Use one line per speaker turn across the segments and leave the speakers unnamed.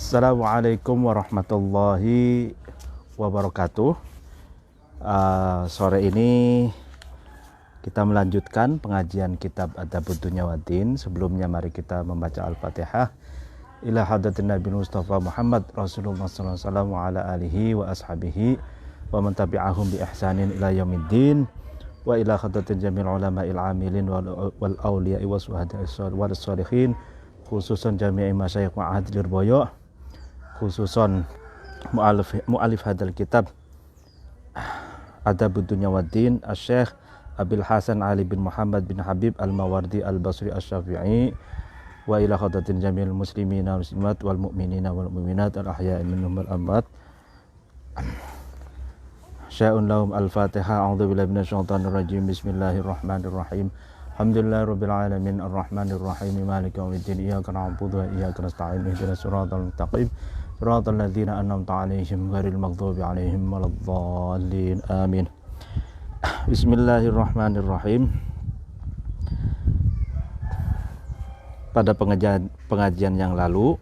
Assalamualaikum warahmatullahi wabarakatuh. Sore ini kita melanjutkan pengajian kitab Adabud Dunya Waddin. Sebelumnya mari kita membaca Al-Fatihah. Ila hadratin Nabi Mustafa Muhammad Rasulullah sallallahu alaihi wasallam wa ala alihi wa ashabihi wa man tabi'ahum bi ihsanin ila yaumiddin wa ila hadratin jamil ulama'il amilin wal awliya'i was suhada'i wal sholihin, khususan jami'i masyayikh ma'had Lirboyo, khususan mu'alif hadal kitab Adabud Dunya Waddin Asy-Syaikh Abil Hasan Ali bin Muhammad bin Habib Al-Mawardi Al-Basri Asy-Syafi'i, wa ila hadratin jamil muslimina wal muslimat wal mu'minina wal mu'minat al-ahya'i minhum wal amwat. Sya'un lahum al-Fatihah. A'udzu billahi minasyaitonir rajim. Bismillahirrahmanirrahim. Alhamdulillahi rabbil alamin arrahmanir rahim maliki yaumiddin iyyaka na'budu wa iyyaka nasta'in ihdinas siratal mustaqim siratal ladzina an'amta 'alaihim ghairil maghdubi alaihim waladdallin amin. Bismillahirrahmanirrahim. Pada pengajian yang lalu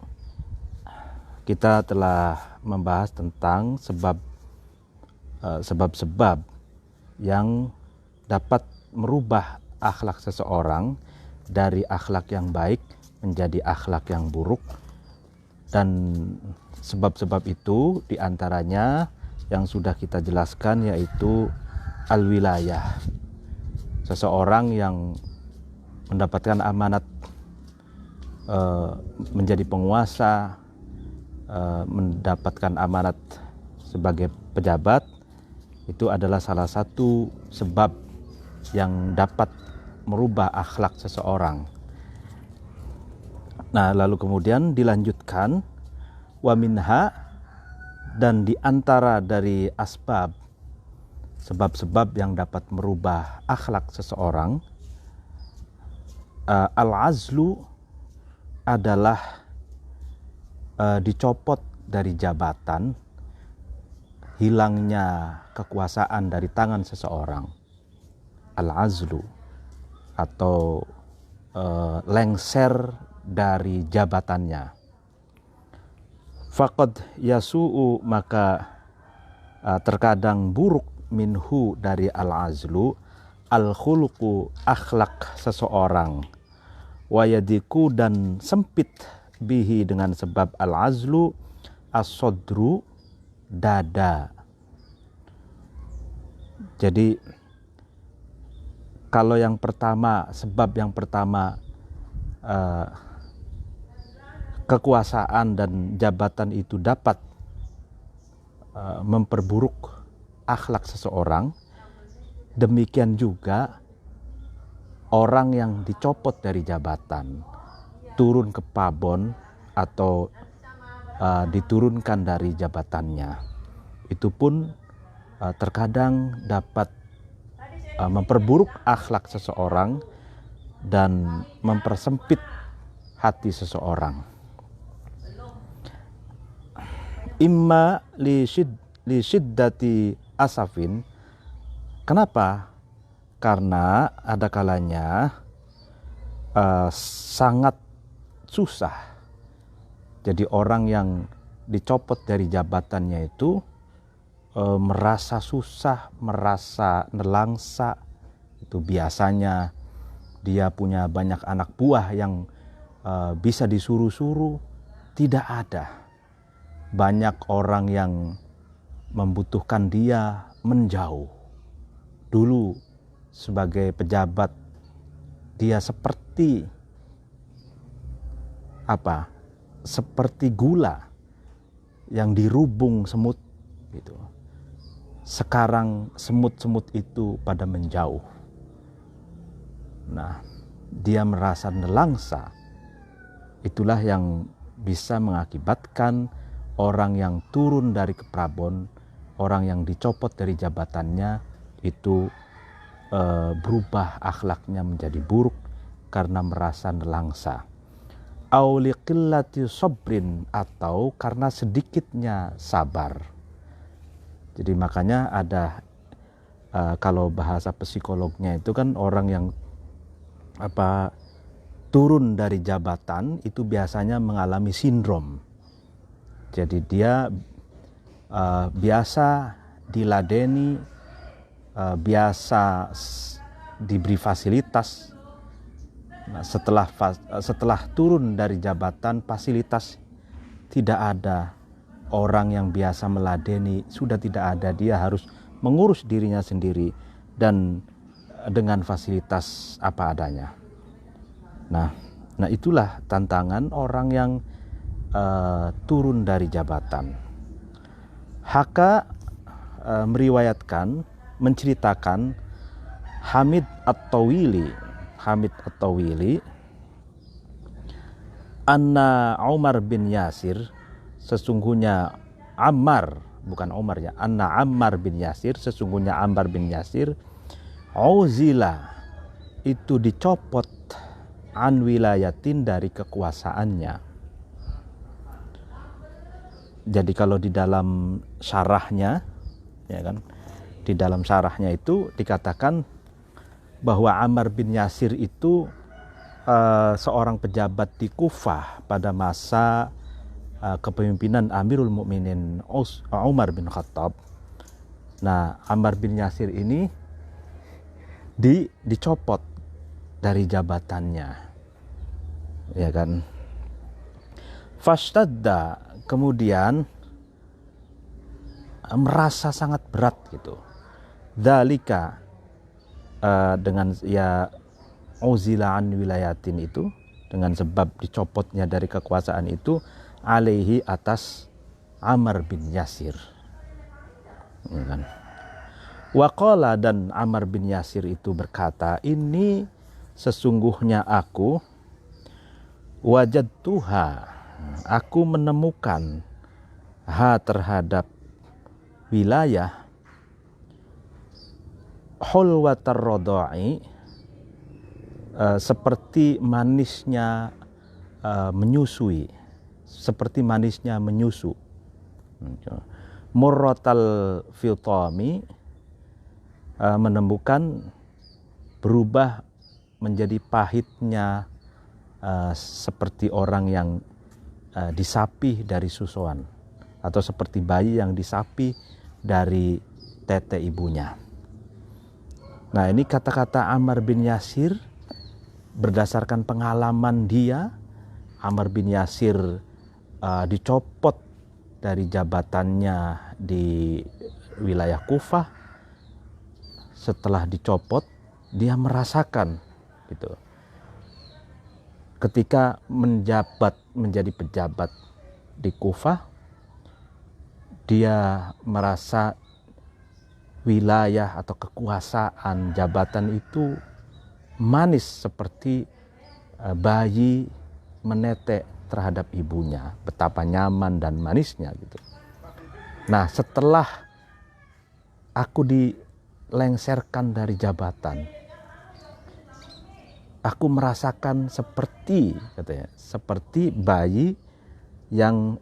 kita telah membahas tentang sebab-sebab yang dapat merubah akhlak seseorang dari akhlak yang baik menjadi akhlak yang buruk, dan sebab-sebab itu diantaranya yang sudah kita jelaskan yaitu al-wilayah. Seseorang yang mendapatkan amanat menjadi penguasa, mendapatkan amanat sebagai pejabat, itu adalah salah satu sebab yang dapat merubah akhlak seseorang. Nah, lalu kemudian dilanjutkan wa minha, dan diantara dari asbab, sebab-sebab yang dapat merubah akhlak seseorang, al-azlu adalah dicopot dari jabatan, hilangnya kekuasaan dari tangan seseorang. Al-azlu atau lengser dari jabatannya. Faqad yasu'u, maka terkadang buruk, minhu dari al-azlu, al-khuluqu, akhlak seseorang, wayadiku, dan sempit, bihi, dengan sebab al-azlu, as-sodru, dada. Jadi kalau yang pertama, sebab yang pertama, kekuasaan dan jabatan itu dapat memperburuk akhlak seseorang, demikian juga orang yang dicopot dari jabatan, turun ke pabon atau diturunkan dari jabatannya, itu pun terkadang dapat memperburuk akhlak seseorang dan mempersempit hati seseorang. Imma li syiddati asafin. Kenapa? Karena ada kalanya sangat susah. Jadi orang yang dicopot dari jabatannya itu merasa susah, merasa nelangsa. Itu biasanya dia punya banyak anak buah yang bisa disuruh-suruh. Tidak ada. Banyak orang yang membutuhkan dia menjauh. Dulu sebagai pejabat dia seperti seperti gula yang dirubung semut gitu. Sekarang semut-semut itu pada menjauh. Nah, dia merasa nelangsa. Itulah yang bisa mengakibatkan orang yang turun dari keprabon, orang yang dicopot dari jabatannya itu berubah akhlaknya menjadi buruk karena merasa nelangsa. Auliqillati sabrin, atau karena sedikitnya sabar. Jadi makanya ada kalau bahasa psikolognya itu kan orang yang turun dari jabatan itu biasanya mengalami sindrom. Jadi dia biasa diladeni, biasa diberi fasilitas. Nah, setelah turun dari jabatan, fasilitas tidak ada. Orang yang biasa meladeni sudah tidak ada, dia harus mengurus dirinya sendiri dan dengan fasilitas apa adanya. Nah itulah tantangan orang yang turun dari jabatan. Haka menceritakan Hamid At-Tawili anna Umar bin Yasir, sesungguhnya Ammar, bukan Umar ya, anna Ammar bin Yasir, sesungguhnya Ammar bin Yasir uzila, itu dicopot an wilayatin, dari kekuasaannya. Jadi kalau di dalam syarahnya, ya kan, di dalam syarahnya itu dikatakan bahwa Ammar bin Yasir itu seorang pejabat di Kufah pada masa kepemimpinan Amirul Mukminin Umar bin Khattab. Nah, Ammar bin Yasir ini dicopot dari jabatannya, ya kan. Fashtadda, kemudian merasa sangat berat gitu. Dzalika, dengan ya uzila an wilayatin itu, dengan sebab dicopotnya dari kekuasaan itu, alaihi, atas Ammar bin Yasir, ya kan. Waqala, dan Ammar bin Yasir itu berkata, ini sesungguhnya aku wajadtuha, aku menemukan terhadap wilayah hulwatar rodai, seperti manisnya menyusui, seperti manisnya menyusu. Murratal filtami, menemukan berubah menjadi pahitnya, seperti orang yang disapi dari susuan, atau seperti bayi yang disapi dari tete ibunya. Nah, ini kata-kata Ammar bin Yasir berdasarkan pengalaman dia. Ammar bin Yasir dicopot dari jabatannya di wilayah Kufah. Setelah dicopot, dia merasakan gitu. Ketika menjadi pejabat di Kufah, dia merasa wilayah atau kekuasaan jabatan itu manis seperti bayi menetek terhadap ibunya, betapa nyaman dan manisnya gitu. Nah, setelah aku dilengserkan dari jabatan, aku merasakan seperti, katanya, seperti bayi yang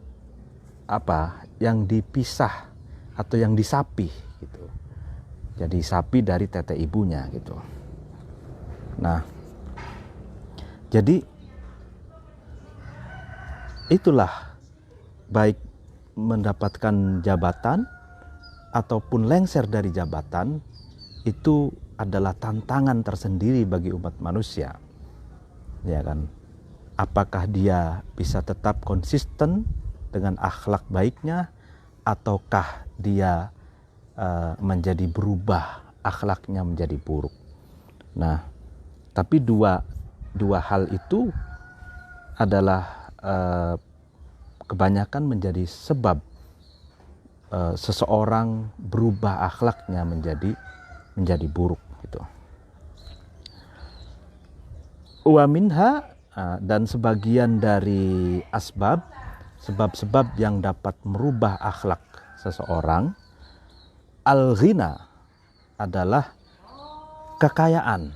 yang dipisah atau yang disapi gitu. Jadi sapi dari tete ibunya gitu. Nah, jadi itulah, baik mendapatkan jabatan ataupun lengser dari jabatan, itu adalah tantangan tersendiri bagi umat manusia, ya kan. Apakah dia bisa tetap konsisten dengan akhlak baiknya, ataukah dia menjadi berubah, akhlaknya menjadi buruk. Nah, tapi dua hal itu adalah kebanyakan menjadi sebab seseorang berubah akhlaknya menjadi buruk gitu. Wa minha, dan sebagian dari sebab-sebab yang dapat merubah akhlak seseorang, al-ghina, adalah kekayaan.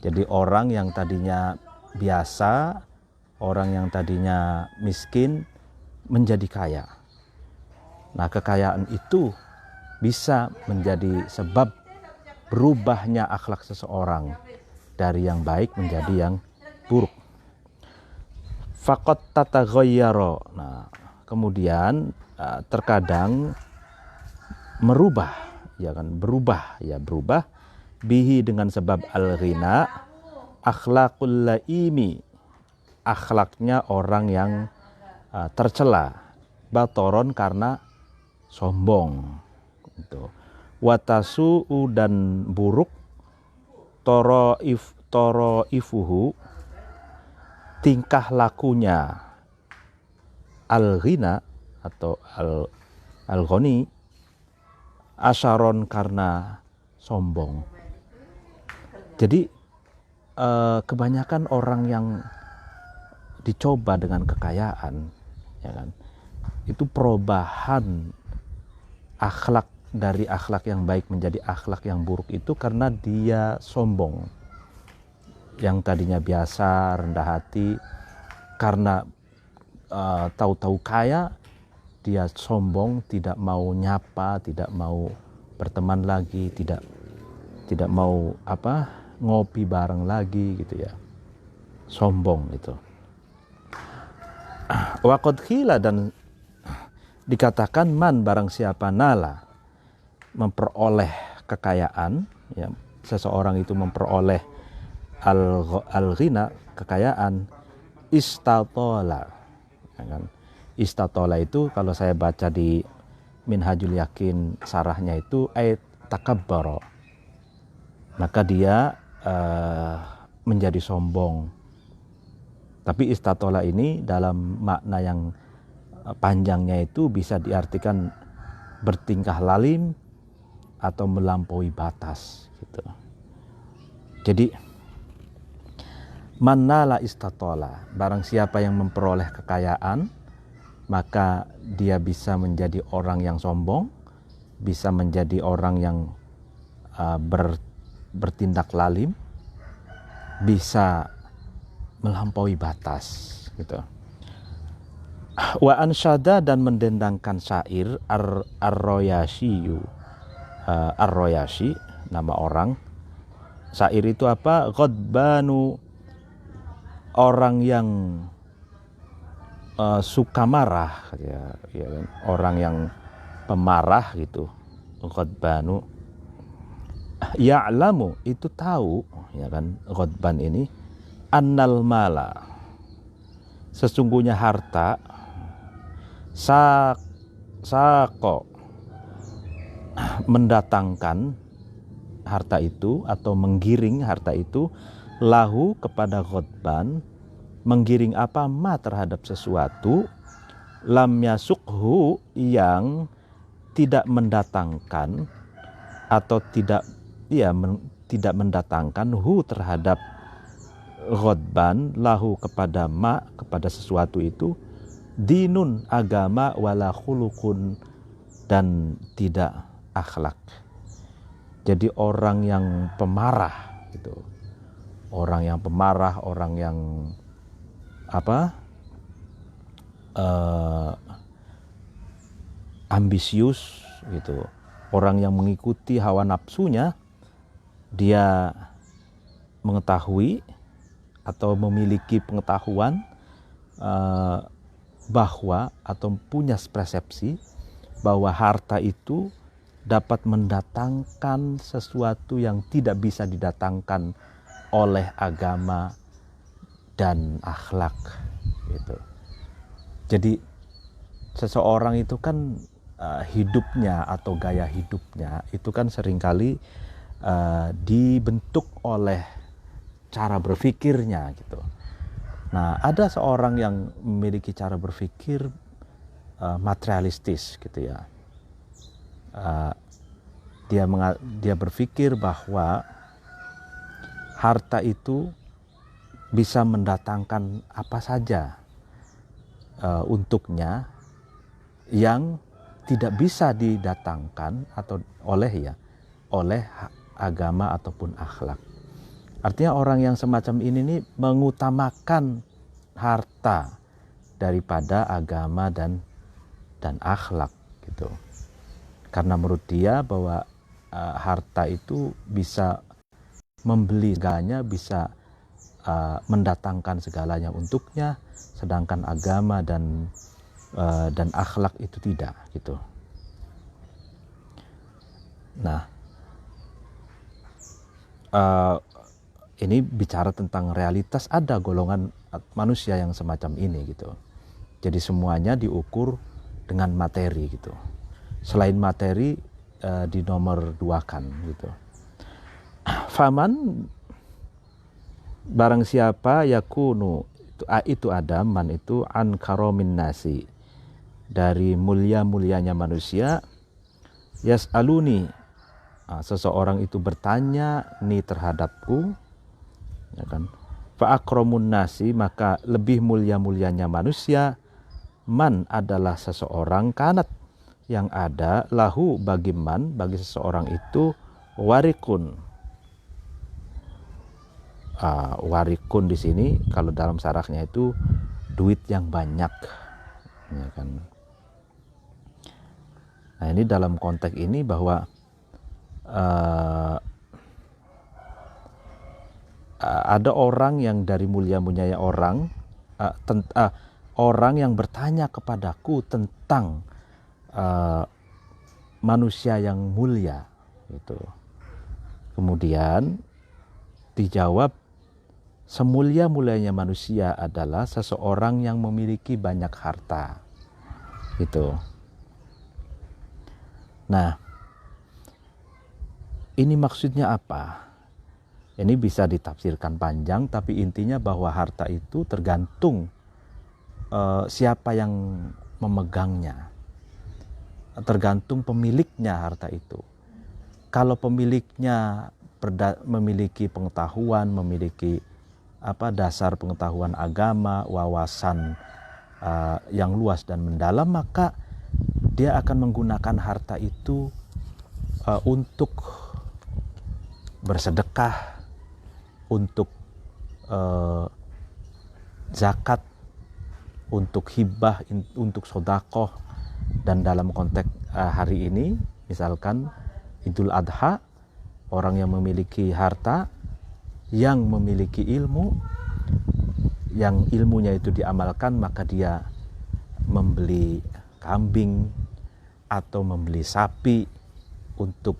Jadi orang yang tadinya biasa, orang yang tadinya miskin menjadi kaya. Nah, kekayaan itu bisa menjadi sebab berubahnya akhlak seseorang dari yang baik menjadi yang buruk. Faqad tataghayyara. Nah, kemudian terkadang merubah, ya kan, berubah bihi dengan sebab al-ghina akhlaqul laimi, akhlaknya orang yang tercela, batoron karena sombong gitu. Watasu'u dan buruk toroifuhu, tingkah lakunya al-ghina atau al-ghani, asyaron karena sombong. Jadi kebanyakan orang yang dicoba dengan kekayaan, ya kan, itu perubahan akhlak dari akhlak yang baik menjadi akhlak yang buruk itu karena dia sombong. Yang tadinya biasa, rendah hati, karena tahu-tahu kaya, dia sombong, tidak mau nyapa, tidak mau berteman lagi, tidak mau ngopi bareng lagi gitu ya. Sombong itu. Waqad khila, dan dikatakan man barang siapa nala, memperoleh kekayaan, ya, seseorang itu memperoleh al-ghina, kekayaan, istatola, ya kan? Istatola itu kalau saya baca di Minhajul Yakin sarahnya itu ayat takabbara, maka dia menjadi sombong. Tapi istatola ini dalam makna yang panjangnya itu bisa diartikan bertingkah lalim atau melampaui batas gitu. Jadi manala istatola, barang siapa yang memperoleh kekayaan, maka dia bisa menjadi orang yang sombong, bisa menjadi orang yang bertindak lalim, bisa melampaui batas gitu. Wa ansyada, dan mendendangkan syair ar-royashiyu, ar-royashi nama orang. Syair itu apa? Ghadbanu, orang yang suka marah, ya kan? Orang yang pemarah gitu. Ghadbanu, ya'lamu, itu tahu, ya kan, ghadban ini, annal mala, sesungguhnya harta, sako, mendatangkan harta itu atau menggiring harta itu, lahu, kepada ghadban, menggiring apa? Ma, terhadap sesuatu, lam yasukhu, yang tidak mendatangkan atau tidak mendatangkan hu, terhadap ghadban, lahu, kepada ma, kepada sesuatu itu, dinun, agama, wala khulukun, dan tidak akhlak. Jadi orang yang pemarah gitu, orang yang pemarah, orang yang ambisius gitu, orang yang mengikuti hawa nafsunya, dia mengetahui atau memiliki pengetahuan bahwa, atau punya persepsi bahwa harta itu dapat mendatangkan sesuatu yang tidak bisa didatangkan oleh agama dan akhlak gitu. Jadi seseorang itu kan hidupnya atau gaya hidupnya itu kan seringkali dibentuk oleh cara berpikirnya gitu. Nah, ada seorang yang memiliki cara berpikir materialistis gitu ya. Dia berpikir bahwa harta itu bisa mendatangkan apa saja untuknya yang tidak bisa didatangkan atau oleh agama ataupun akhlak. Artinya orang yang semacam ini nih mengutamakan harta daripada agama dan akhlak gitu. Karena menurut dia bahwa harta itu bisa membeli segalanya, bisa mendatangkan segalanya untuknya, sedangkan agama dan dan akhlak itu tidak gitu. Nah, ini bicara tentang realitas, ada golongan manusia yang semacam ini gitu. Jadi semuanya diukur dengan materi gitu. Selain materi di nomor duakan gitu. Faman, barang siapa yakunu itu ada, man itu an karomin nasi, dari mulia-mulianya manusia, yas'aluni, seseorang itu bertanya ni terhadapku, ya kan, fa akramun nasi, maka lebih mulia-mulianya manusia, man adalah seseorang, kanat yang ada, lahu bagi man, bagi seseorang itu, warikun. Warikun di sini kalau dalam sarafnya itu duit yang banyak, ya kan. Nah, ini dalam konteks ini bahwa ada orang yang dari mulia-mulianya orang, orang yang bertanya kepadaku tentang manusia yang mulia gitu. Kemudian dijawab, semulia-mulianya manusia adalah seseorang yang memiliki banyak harta gitu. Nah, ini maksudnya apa? Ini bisa ditafsirkan panjang, tapi intinya bahwa harta itu tergantung siapa yang memegangnya, tergantung pemiliknya harta itu. Kalau pemiliknya memiliki pengetahuan, memiliki dasar pengetahuan agama, wawasan yang luas dan mendalam, maka dia akan menggunakan harta itu untuk bersedekah, untuk zakat, untuk hibah, untuk sodakoh. Dan dalam konteks hari ini, misalkan Idul Adha, orang yang memiliki harta, yang memiliki ilmu, yang ilmunya itu diamalkan, maka dia membeli kambing atau membeli sapi untuk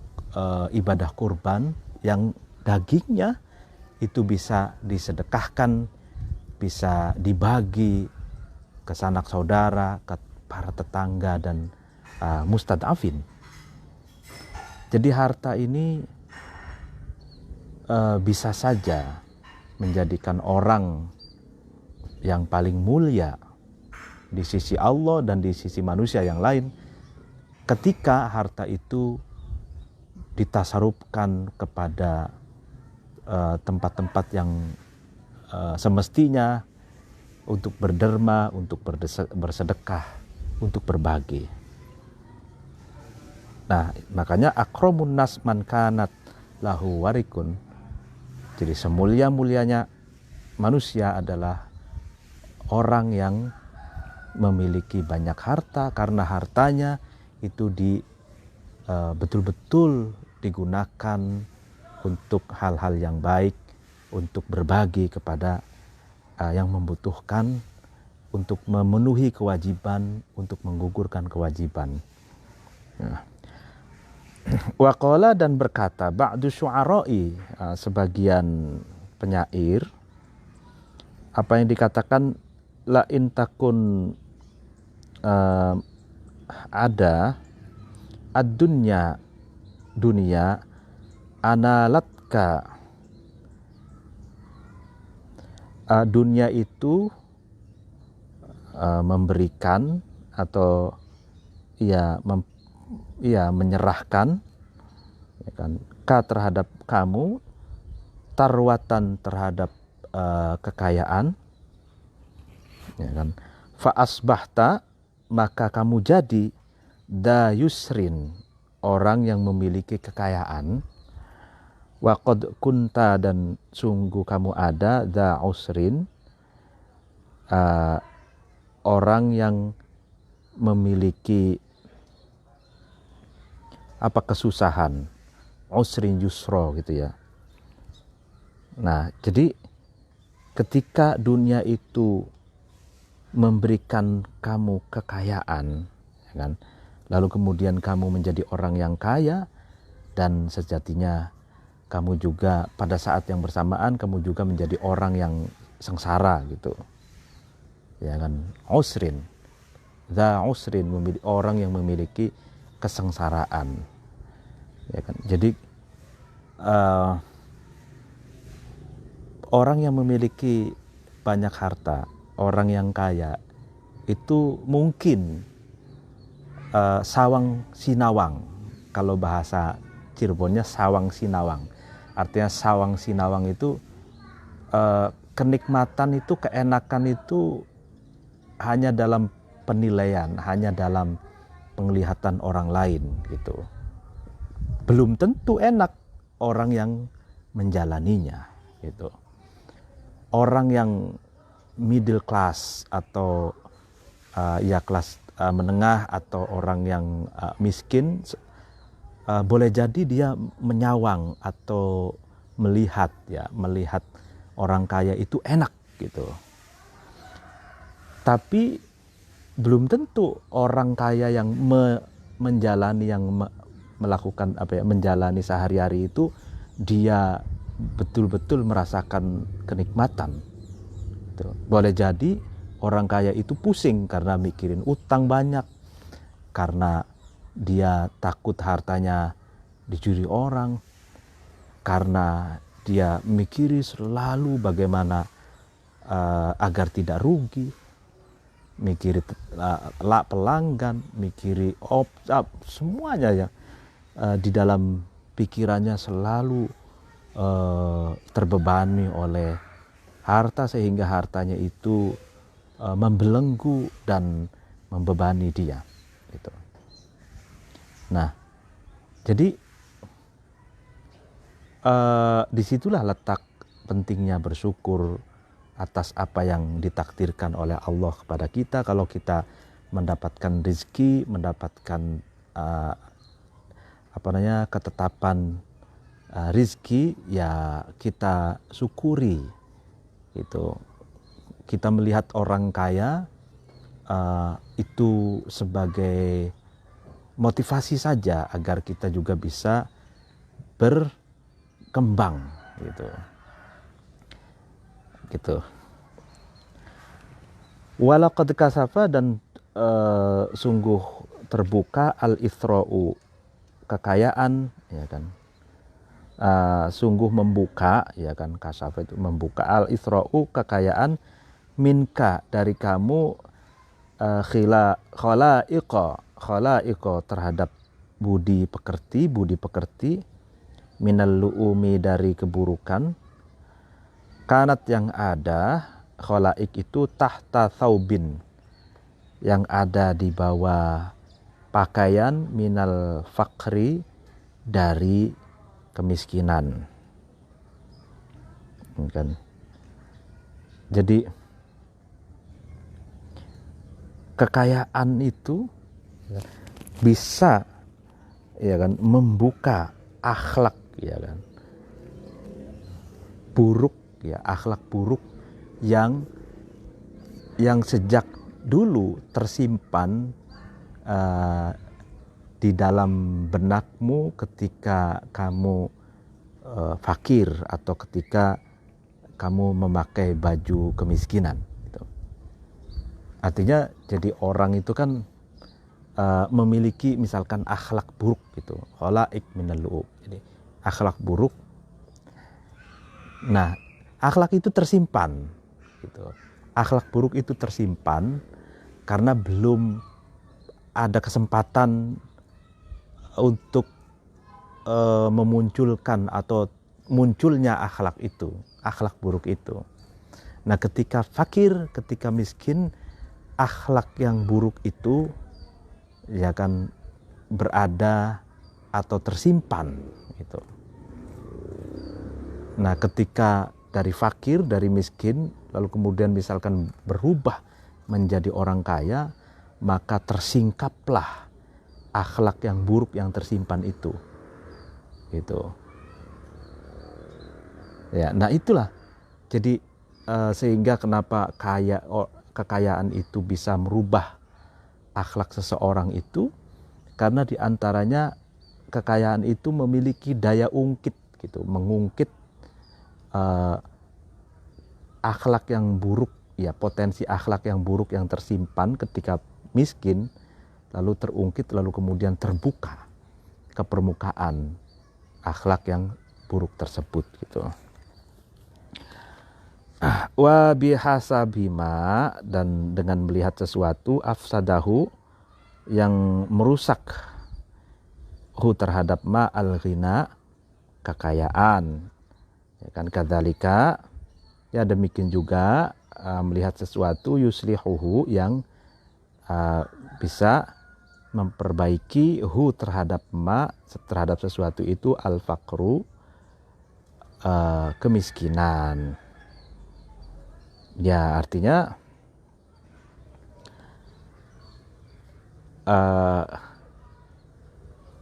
ibadah kurban, yang dagingnya itu bisa disedekahkan, bisa dibagi ke sanak saudara, ke para tetangga dan mustadafin. Jadi harta ini bisa saja menjadikan orang yang paling mulia di sisi Allah dan di sisi manusia yang lain, ketika harta itu ditasarufkan kepada tempat-tempat yang semestinya untuk berderma, untuk bersedekah, untuk berbagi. Nah, makanya akramun nas man kanat lahu warikun. Jadi semulia-mulianya manusia adalah orang yang memiliki banyak harta, karena hartanya itu betul-betul digunakan untuk hal-hal yang baik, untuk berbagi kepada yang membutuhkan, untuk memenuhi kewajiban, untuk menggugurkan kewajiban. Waqala, dan berkata ba'du syu'ara'i, sebagian penyair, apa yang dikatakan, la intakun ada ad-dunya, dunia, analatka, dunia itu memberikan atau menyerahkan, ya kan, terhadap kamu, tarwatan, terhadap kekayaan, ya kan, fa asbahta, maka kamu jadi dayusrin, orang yang memiliki kekayaan, wa qad kunta, dan sungguh kamu ada da usrin, orang yang memiliki kesusahan, usrin yusro gitu ya. Nah, jadi ketika dunia itu memberikan kamu kekayaan, ya kan? Lalu kemudian kamu menjadi orang yang kaya, dan sejatinya kamu juga pada saat yang bersamaan kamu juga menjadi orang yang sengsara gitu, ya kan? Usrin, usrin, orang yang memiliki kesengsaraan, ya kan? Jadi orang yang memiliki banyak harta, orang yang kaya itu mungkin sawang sinawang. Kalau bahasa Cirebonnya sawang sinawang. Artinya sawang sinawang itu kenikmatan itu, keenakan itu hanya dalam penilaian, hanya dalam penglihatan orang lain gitu. Belum tentu enak orang yang menjalaninya gitu. Orang yang middle class atau ya kelas menengah atau orang yang miskin, boleh jadi dia menyawang atau melihat orang kaya itu enak gitu. Tapi belum tentu orang kaya yang menjalani, yang melakukan menjalani sehari-hari itu dia betul-betul merasakan kenikmatan. Boleh jadi orang kaya itu pusing karena mikirin utang banyak, karena dia takut hartanya dicuri orang, karena dia mikiri selalu bagaimana agar tidak rugi, mikiri pelanggan, mikiri semuanya ya di dalam pikirannya selalu terbebani oleh harta, sehingga hartanya itu membelenggu dan membebani dia gitu. Nah, jadi disitulah letak pentingnya bersyukur atas apa yang ditakdirkan oleh Allah kepada kita. Kalau kita mendapatkan rezeki, mendapatkan ketetapan rezeki, ya kita syukuri itu. Kita melihat orang kaya itu sebagai motivasi saja agar kita juga bisa berkembang gitu. Walaqad kasafa, dan sungguh terbuka, al-ithra'u, kekayaan, ya kan. Sungguh membuka, ya kan, kasafa itu membuka, al-ithra'u, kekayaan, minka, dari kamu, khalaiqa, terhadap budi pekerti, minal lu'umi, dari keburukan, kanat, yang ada, khalaik itu tahta thaubin, yang ada di bawah pakaian, minal fakri, dari kemiskinan, kan. Jadi kekayaan itu bisa, ya kan, membuka akhlak, ya kan, buruk, ya, akhlak buruk yang sejak dulu tersimpan di dalam benakmu ketika kamu fakir atau ketika kamu memakai baju kemiskinan gitu. Artinya jadi orang itu kan memiliki misalkan akhlak buruk gitu, khalaik minal lu'ub, jadi akhlak buruk. Nah, akhlak itu tersimpan gitu. Akhlak buruk itu tersimpan karena belum ada kesempatan untuk memunculkan atau munculnya akhlak itu, akhlak buruk itu. Nah, ketika fakir, ketika miskin, akhlak yang buruk itu ya kan berada atau tersimpan gitu. Nah, ketika dari fakir, dari miskin, lalu kemudian misalkan berubah menjadi orang kaya, maka tersingkaplah akhlak yang buruk yang tersimpan itu. Gitu. Ya, nah itulah. Jadi sehingga kenapa kekayaan itu bisa merubah akhlak seseorang itu? Karena diantaranya kekayaan itu memiliki daya ungkit gitu, mengungkit akhlak yang buruk, ya potensi akhlak yang buruk yang tersimpan ketika miskin, lalu terungkit, lalu kemudian terbuka ke permukaan akhlak yang buruk tersebut gitu. Wa bihasabima, dan dengan melihat sesuatu afsadahu yang merusak hu terhadap ma al-ghina, kekayaan, ya kan, kadzalika, ya demikian juga melihat sesuatu yuslihuhu yang bisa memperbaiki hu terhadap ma, terhadap sesuatu itu al-faqru, kemiskinan. Ya artinya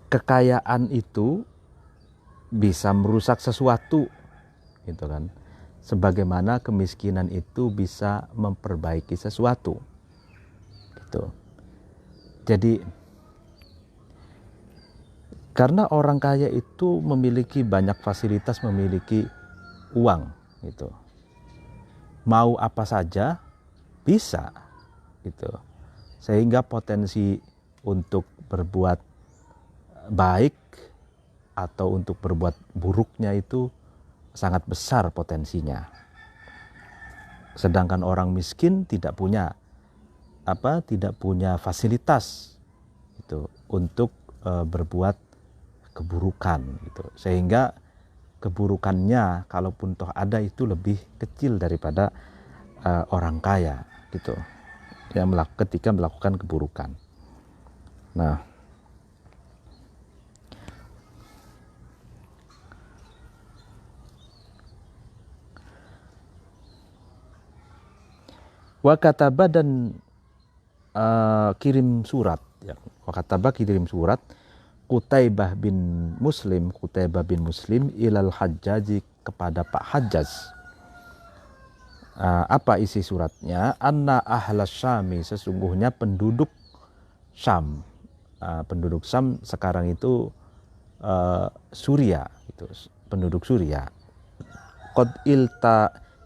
kekayaan itu bisa merusak sesuatu gitu kan, sebagaimana kemiskinan itu bisa memperbaiki sesuatu gitu. Jadi karena orang kaya itu memiliki banyak fasilitas, memiliki uang gitu, mau apa saja bisa gitu, sehingga potensi untuk berbuat baik atau untuk berbuat buruknya itu sangat besar potensinya. Sedangkan orang miskin tidak punya fasilitas itu untuk berbuat keburukan gitu, sehingga keburukannya kalaupun toh ada itu lebih kecil daripada orang kaya gitu yang ketika melakukan keburukan. Nah, wa kataba, dan kirim surat, ya. Wa kataba, kirim surat, Qutaibah bin Muslim ilal Hajjaji, kepada Pak Hajjaj. Apa isi suratnya? Anna ahlas Syami, sesungguhnya penduduk Syam, penduduk Syam sekarang itu Suria, itu penduduk Suria. Qad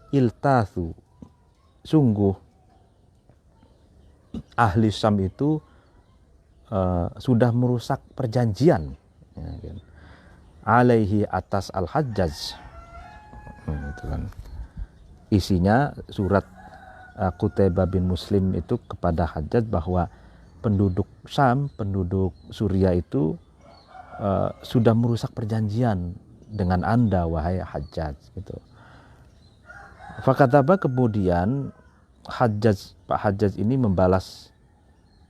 iltathu, sungguh ahli Syam itu sudah merusak perjanjian, ya kan? Alaihi, atas al-Hajjaj. Itu kan isinya surat Qutaibah bin Muslim itu kepada Hajjaj, bahwa penduduk Syam, penduduk Suria itu sudah merusak perjanjian dengan Anda, wahai Hajjaj gitu. Fakataba, kemudian Pak Hajjaj ini membalas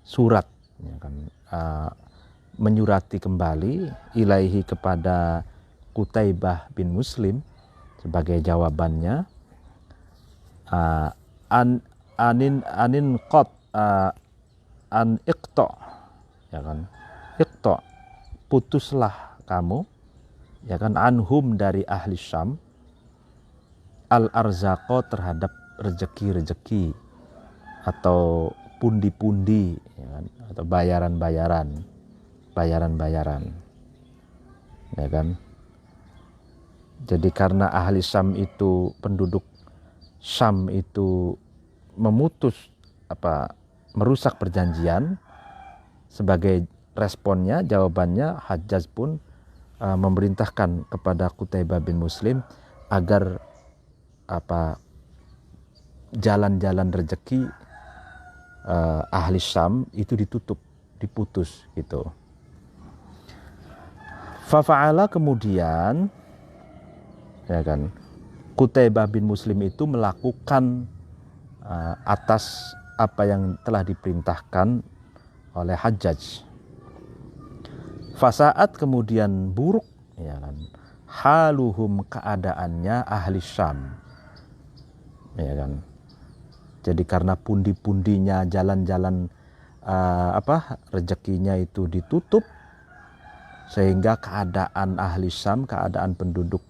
surat, ya kan, menyurati kembali ilaihi, kepada Qutaibah bin Muslim, sebagai jawabannya, anin qat an iqta, ya kan, iqta, putuslah kamu, ya kan, anhum, dari ahli Syam, al arzaqo, terhadap rezeki-rezeki atau pundi-pundi, ya kan, atau bayaran-bayaran, ya kan. Jadi karena ahli Syam itu, penduduk Syam itu merusak perjanjian, sebagai responnya, jawabannya, Hajjaj pun memerintahkan kepada Qutaibah bin Muslim agar jalan-jalan rezeki ahli Syam itu diputus gitu. Fafa'ala, kemudian, ya kan, Qutaibah bin Muslim itu melakukan atas apa yang telah diperintahkan oleh Hajjaj. Fasaat, kemudian buruk, ya kan, haluhum, keadaannya ahli Syam, ya kan. Jadi karena pundi-pundinya, jalan-jalan rezekinya itu ditutup, sehingga keadaan ahli Syam, keadaan penduduk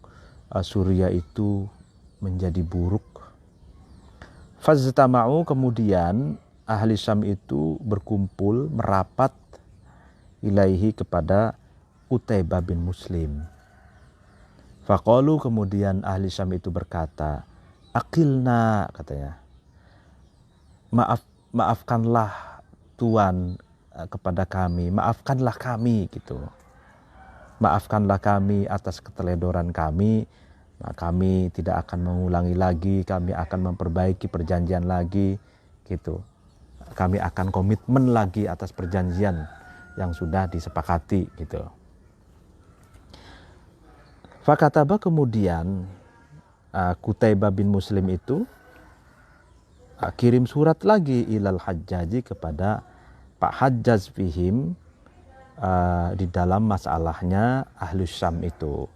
Suria itu menjadi buruk. Faztama'u, kemudian ahli Syam itu berkumpul, merapat ilaihi kepada Qutaibah bin Muslim. Faqalu, kemudian ahli Syam itu berkata, aqilna, katanya, maafkanlah Tuan kepada kami, maafkanlah kami gitu. Maafkanlah kami atas keteledoran kami. Nah, kami tidak akan mengulangi lagi, kami akan memperbaiki perjanjian lagi gitu. Kami akan komitmen lagi atas perjanjian yang sudah disepakati gitu. Fakataba, kemudian Qutaibah bin Muslim itu kirim surat lagi ilal Hajjaji kepada Pak Hajjaj fihim, di dalam masalahnya Ahlus Syam itu.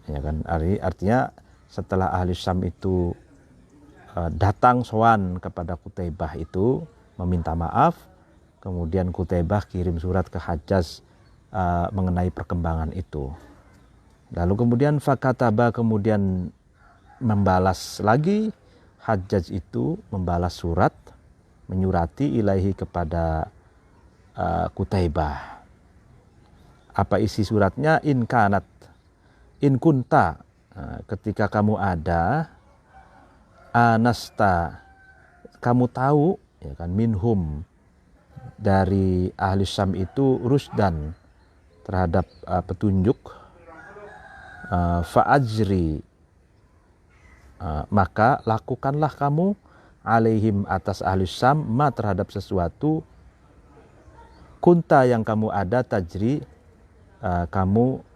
Ya kan, artinya setelah Ahlus Syam itu datang sowan kepada Qutaibah itu meminta maaf, kemudian Qutaibah kirim surat ke Hajjaj mengenai perkembangan itu. Lalu kemudian fakataba, kemudian membalas lagi, Hajjaj itu membalas surat, menyurati ilaihi kepada Qutaibah. Apa isi suratnya? In kunta, ketika kamu ada, anasta, kamu tahu, ya kan, minhum, dari ahli Syam itu, rusdan, terhadap petunjuk, fa'ajri, maka lakukanlah kamu, alaihim, atas ahli Syam, ma, terhadap sesuatu, kunta, yang kamu ada, tajri, kamu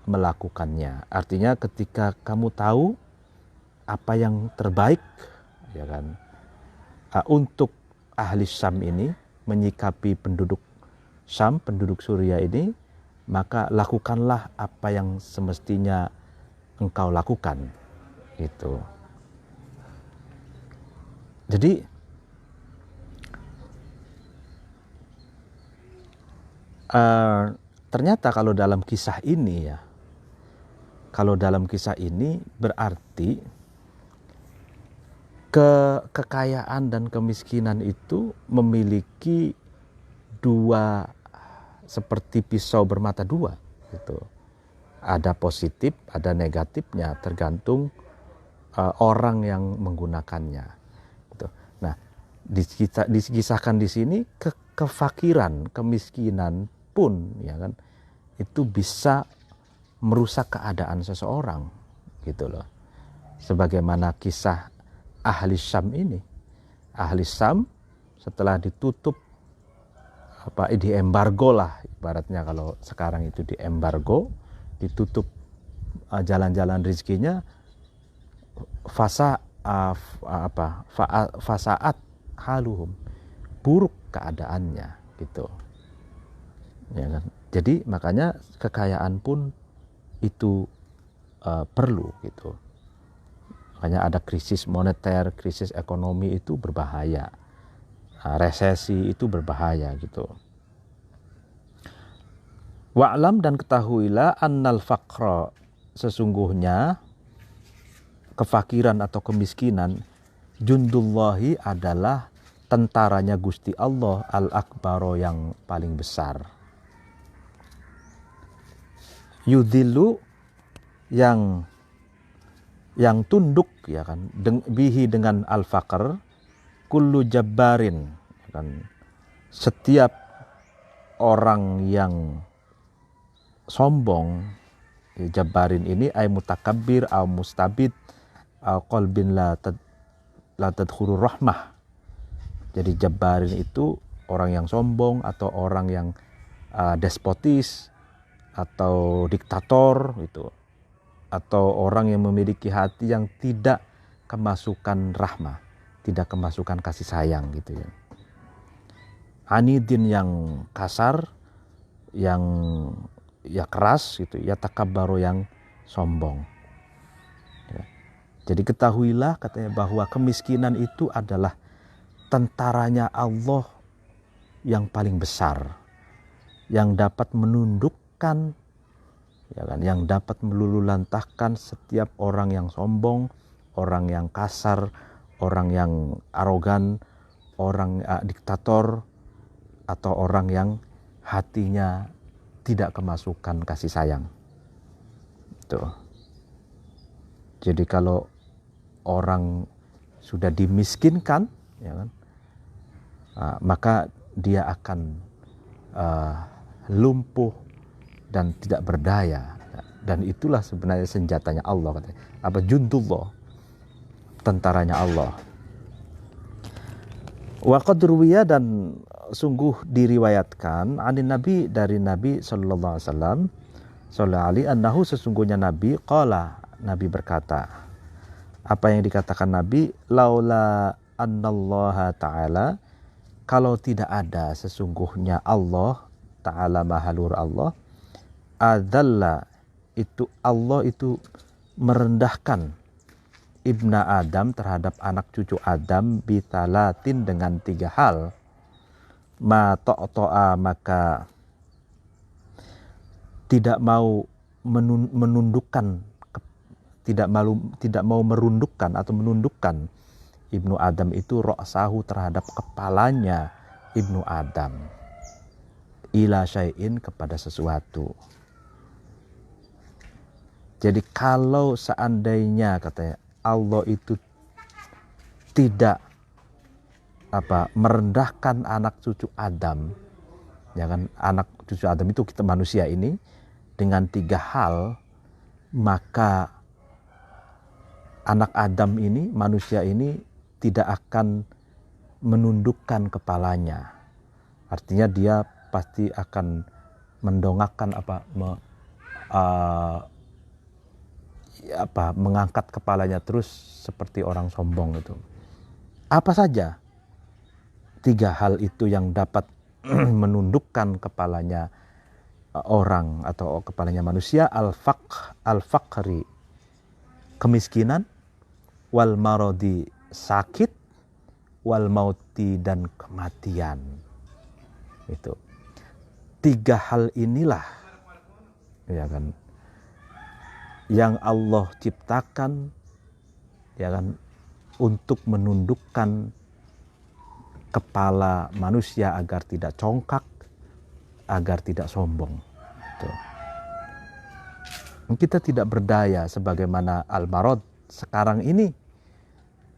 melakukannya. Artinya ketika kamu tahu apa yang terbaik, ya kan, untuk ahli Syam ini, menyikapi penduduk Syam, penduduk Suriah ini, maka lakukanlah apa yang semestinya engkau lakukan gitu. Jadi ternyata kalau dalam kisah ini, ya, kalau dalam kisah ini berarti kekayaan dan kemiskinan itu memiliki dua, seperti pisau bermata dua gitu. Ada positif, ada negatifnya, tergantung orang yang menggunakannya gitu. Nah, dikisahkan di sini kefakiran, kemiskinan pun, ya kan, itu bisa merusak keadaan seseorang gitu loh. Sebagaimana kisah ahli Syam ini. Ahli Syam setelah ditutup, di embargo lah ibaratnya, kalau sekarang itu di embargo, ditutup jalan-jalan rezekinya, fasaat haluhum, buruk keadaannya gitu. Ya kan? Jadi makanya kekayaan pun itu perlu gitu. Makanya ada krisis moneter, krisis ekonomi, itu berbahaya. Resesi itu berbahaya gitu. Wa'lam, dan ketahuilah, annal faqra, sesungguhnya kefakiran atau kemiskinan, jundullahi, adalah tentaranya Gusti Allah, al-akbaro, yang paling besar. Yudhillu, yang tunduk, ya kan, bihi, dengan al-faqr, kullu jabbarin, ya kan, setiap orang yang sombong. Jabbarin ini ay mutakabbir au mustabid au qalbin la tadkhurur rahmah. Jadi jabbarin itu orang yang sombong, atau orang yang despotis, atau diktator gitu, atau orang yang memiliki hati yang tidak kemasukan rahmah, tidak kemasukan kasih sayang gitu ya. Anidin, yang kasar, yang ya keras gitu, ya takabbaru, yang sombong. Ya. Jadi ketahuilah, katanya, bahwa kemiskinan itu adalah tentaranya Allah yang paling besar, yang dapat menundukkan, ya kan, yang dapat melululantahkan setiap orang yang sombong, orang yang kasar, orang yang arogan, orang diktator, atau orang yang hatinya tidak kemasukan kasih sayang. Tuh. Jadi kalau orang sudah dimiskinkan, ya kan, maka dia akan lumpuh dan tidak berdaya. Dan itulah sebenarnya senjatanya Allah, katanya. Apa jundullah, tentaranya Allah. Wa qad ruwiya, dan sungguh diriwayatkan anin Nabi, dari Nabi sallallahu alaihi wasallam, sallallahu alaihi annahu, sesungguhnya Nabi qala, Nabi berkata. Apa yang dikatakan Nabi? Laula annallaha ta'ala, kalau tidak ada sesungguhnya Allah Ta'ala, Maha Luhur Allah, adzalla, itu Allah itu merendahkan ibna Adam, terhadap anak cucu Adam, bitalatin, dengan 3 hal. Ma to'a, maka tidak mau menundukkan, tidak mau merundukkan atau menundukkan ibnu Adam itu ra'sahu, terhadap kepalanya ibnu Adam, ila syai'in, kepada sesuatu. Jadi kalau seandainya, katanya, Allah itu tidak merendahkan anak cucu Adam, ya kan, anak cucu Adam itu kita manusia ini, dengan 3 hal, maka anak Adam ini, manusia ini, tidak akan menundukkan kepalanya. Artinya dia pasti akan mendongakkan mengangkat kepalanya terus seperti orang sombong itu. Apa saja 3 hal itu yang dapat menundukkan kepalanya orang atau kepalanya manusia? Al-faqri, kemiskinan, wal marodi, sakit, wal mauti, dan kematian. Itu 3 hal inilah, ya kan, yang Allah ciptakan, ya kan, untuk menundukkan kepala manusia agar tidak congkak, agar tidak sombong. Tuh. Kita tidak berdaya, sebagaimana al-marad sekarang ini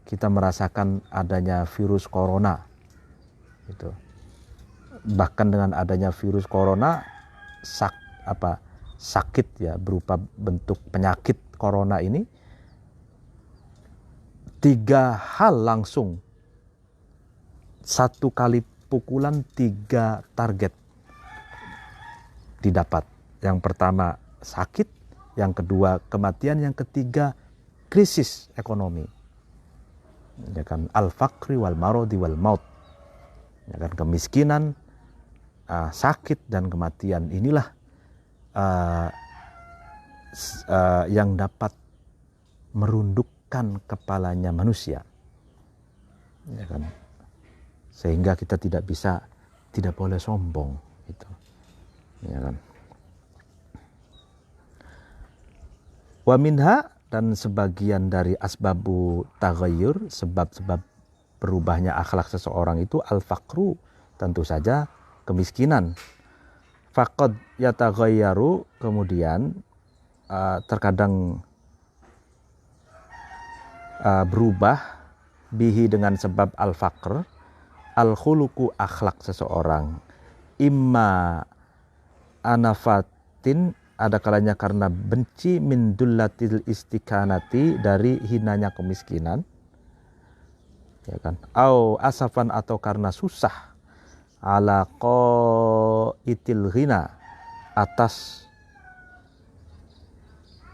kita merasakan adanya virus corona. Itu. Bahkan dengan adanya virus corona, sakit, ya, berupa bentuk penyakit corona ini, 3 hal langsung, 1 kali pukulan 3 target didapat. Yang pertama sakit, yang kedua kematian, yang ketiga krisis ekonomi, ya kan, al-faqri wal marodi wal maut, ya kan, kemiskinan, sakit, dan kematian. Inilah yang dapat merundukkan kepalanya manusia, ya kan, sehingga kita tidak boleh sombong, gitu, ya kan. Wa minha, dan sebagian dari asbabu taghayyur, sebab-sebab berubahnya akhlak seseorang itu, al-faqru, tentu saja kemiskinan. Faqad yataghayyaru, kemudian terkadang berubah, bihi, dengan sebab al-faqr, al-khuluqu, akhlak seseorang, imma anafatin, ada kalanya karena benci, min dullatil istikanati, dari hinanya kemiskinan, ya kan, au asafan, atau karena susah, ala qaitil ghina, atas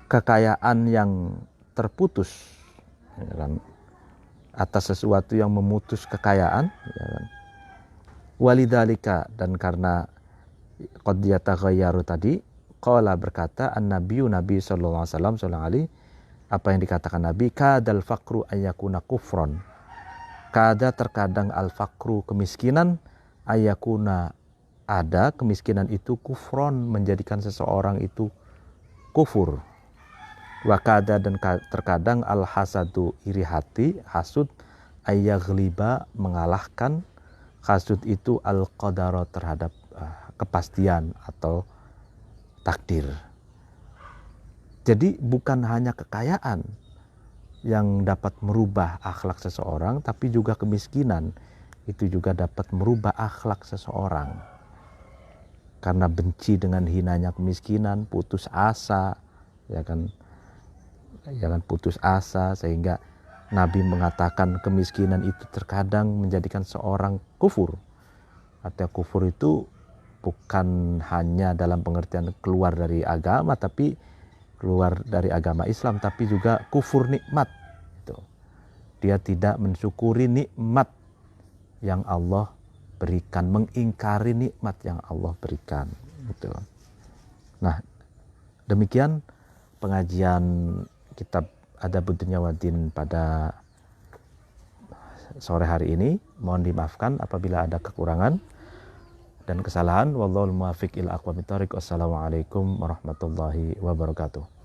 kekayaan yang terputus, ya kan, atas sesuatu yang memutus kekayaan, ya kan. Walidzalika, dan karena qad yataghayyaru tadi, qala, berkata an-nabiyyu, Nabi sallallahu alaihi wasallam, apa yang dikatakan Nabi, kadal faqru ayyakuna kufron, kada, terkadang al-faqru, kemiskinan, ayyakuna, ada kemiskinan itu, kufron, menjadikan seseorang itu kufur. Wa kada, dan terkadang al-hasadu, iri hati, hasud, ayyaghliba, mengalahkan, hasud itu al-qadara, terhadap kepastian atau takdir. Jadi bukan hanya kekayaan yang dapat merubah akhlak seseorang, tapi juga kemiskinan itu juga dapat merubah akhlak seseorang. Karena benci dengan hinanya kemiskinan, putus asa, ya kan putus asa, sehingga Nabi mengatakan kemiskinan itu terkadang menjadikan seorang kufur. Artinya kufur itu bukan hanya dalam pengertian keluar dari agama, tapi keluar dari agama Islam, tapi juga kufur nikmat. Dia tidak mensyukuri nikmat yang Allah berikan, mengingkari nikmat yang Allah berikan. Gitu. Nah, demikian pengajian kitab Adabud Dunya Waddin pada sore hari ini. Mohon dimaafkan apabila ada kekurangan dan kesalahan. Wallahul muwaffiq ila aqwamit thoriq. Wassalamualaikum warahmatullahi wabarakatuh.